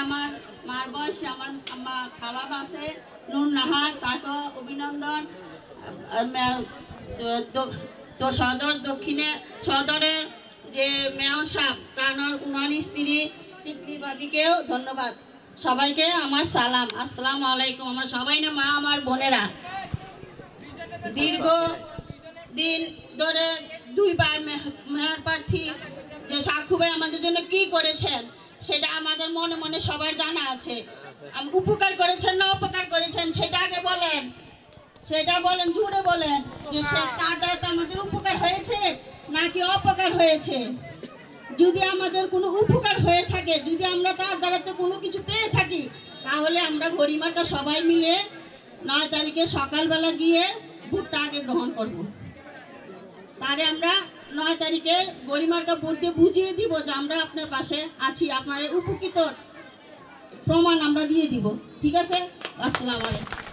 আমার মার বয়সে আমার খালাপ আছে নূর নাহার, তাকে অভিনন্দন। তো সদর দক্ষিণে সদরের যে মেয়র সাহেব ওনার স্ত্রী টিকলি ভাবিকেও ধন্যবাদ। সবাইকে আমার সালাম, আসসালামু আলাইকুম। আমার সবাই না মা, আমার বোনেরা। দীর্ঘ দিন ধরে দুইবার মেয়র প্রার্থী যে সাক্ষু ভাই আমাদের জন্য কি করেছেন সেটা আমাদের মনে মনে সবার জানা আছে। উপকার করেছেন না অপকার করেছেন সেটা আগে বলেন, সেটা বলেন, জুড়ে বলেন যে তার দ্বারা তো আমাদের উপকার হয়েছে নাকি অপকার হয়েছে। যদি আমাদের কোনো উপকার হয়ে থাকে, যদি আমরা তার দ্বারা কোনো কিছু পেয়ে থাকি, তাহলে আমরা গরিমাটা সবাই মিলে 9 তারিখে সকালবেলা গিয়ে ভোটটা আগে গ্রহণ করব। তারে আমরা 9 তারিখে গরিমাটা ভোট দিয়ে বুঝিয়ে দিব যে আমরা আপনার পাশে আছি, আপনার উপকৃত প্রমাণ আমরা দিয়ে দিব। ঠিক আছে, আসসালামু আলাইকুম।